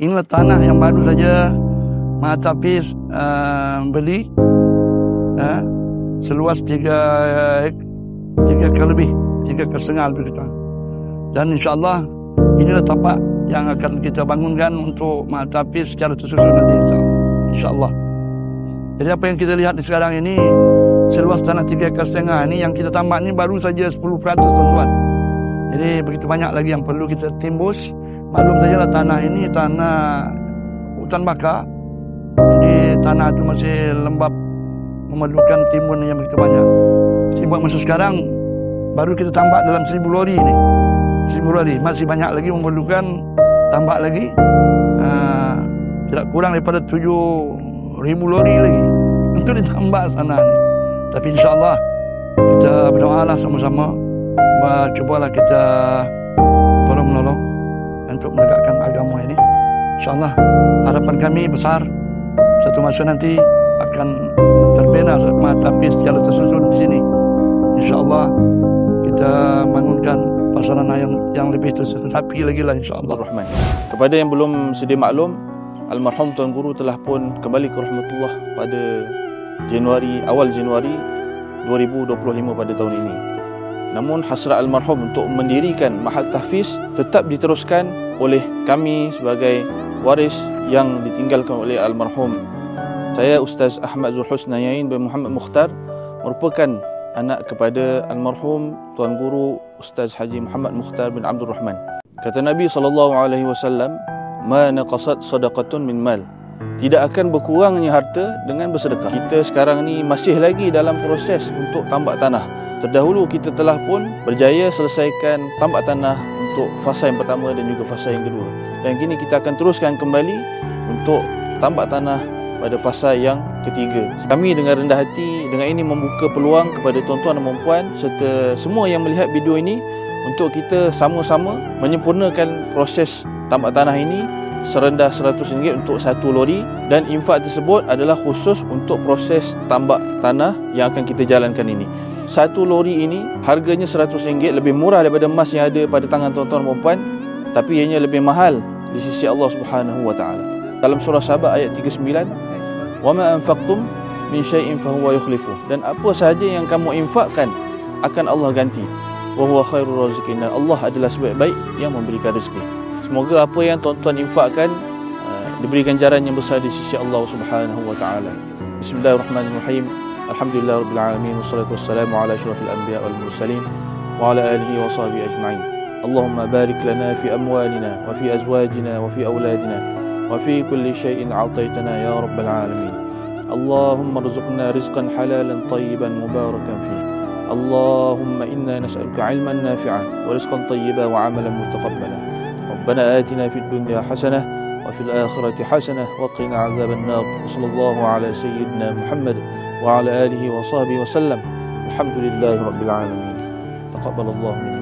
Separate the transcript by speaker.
Speaker 1: Inilah tanah yang baru saja Mahat Hafiz beli, seluas 3 ekar lebih, 3,5 ekar lebih. Dan insyaAllah inilah tapak yang akan kita bangunkan untuk Mahat Hafiz secara tersusun nanti, insyaAllah. Jadi apa yang kita lihat di sekarang ini, seluas tanah 3,5 ekar ini yang kita tambak ini baru saja 10%, tuan-tuan. Jadi begitu banyak lagi yang perlu kita timbus. Maklum sajalah tanah ini tanah hutan bakar. Jadi tanah itu masih lembab, memerlukan timbun yang begitu banyak. Jadi buat masa sekarang baru kita tambak dalam 1,000 lori ini. 1,000 lori, masih banyak lagi memerlukan tambak lagi. Tidak kurang daripada 7,000 lori lagi untuk ditambak sana ni. Tapi insyaAllah kita berdoalah sama-sama, cubalah kita tolong-menolong untuk menegakkan agama ini. InsyaAllah harapan kami besar, satu masa nanti akan terbina Mahat Hafiz secara tersusun di sini. InsyaAllah kita bangunkan prasarana yang lebih tersusun rapi lagi lah, insyaAllah.
Speaker 2: Rahman. Kepada yang belum sedia maklum, almarhum Tuan Guru telah pun kembali ke rahmatullah pada awal Januari 2025 pada tahun ini. Namun hasrat almarhum untuk mendirikan Mahat Hafiz tetap diteruskan oleh kami sebagai waris yang ditinggalkan oleh almarhum. Saya Ustaz Ahmad Zulhusnayain bin Muhammad Mukhtar, merupakan anak kepada almarhum Tuan Guru Ustaz Haji Muhammad Mukhtar bin Abdul Rahman. Kata Nabi SAW, "Ma naqasat sadaqatun min mal." Tidak akan berkurangnya harta dengan bersedekah. Kita sekarang ni masih lagi dalam proses untuk tambak tanah. Terdahulu kita telah pun berjaya selesaikan tambak tanah untuk fasa yang pertama dan juga fasa yang kedua. Dan kini kita akan teruskan kembali untuk tambak tanah pada fasa yang ketiga. Kami dengan rendah hati dengan ini membuka peluang kepada tuan-tuan dan puan serta semua yang melihat video ini untuk kita sama-sama menyempurnakan proses tambak tanah ini serendah RM100 untuk 1 lori, dan infak tersebut adalah khusus untuk proses tambak tanah yang akan kita jalankan ini. 1 lori ini harganya RM100, lebih murah daripada emas yang ada pada tangan tuan-tuan dan puan, tapi ianya lebih mahal di sisi Allah Subhanahu wa taala. Dalam surah Sabah ayat 39, "Wa ma anfaqtum min syai'in fa huwa yukhlifuh." Dan apa sahaja yang kamu infakkan akan Allah ganti. Wa huwa khairur raziqin. Allah adalah sebaik-baik yang memberikan rezeki. Semoga apa yang tuan-tuan infakkan diberi ganjaran yang besar di sisi Allah Subhanahu wa taala. Bismillahirrahmanirrahim. Alhamdulillahirabbil alamin, wassalatu wassalamu ala asyrafil anbiya wal mursalin wa ala alihi wa sahbihi ajma'in. Allahumma barik lana fi amwalina wa fi azwajina wa fi auladina wa fi kulli shay'in a'taytana ya rabbal alamin. Allahumma rzuqna rizqan halalan tayyiban mubarakan fihi. Allahumma inna nas'aluka 'ilman nafi'an wa rizqan tayyiban wa 'amalan mutaqabbalan. ربنا آتنا في الدنيا حسنة وفي الآخرة حسنة وقنا عذاب النار. وصلى الله على سيدنا محمد وعلى آله وصحبه وسلم. الحمد لله رب العالمين. تقبل الله منا.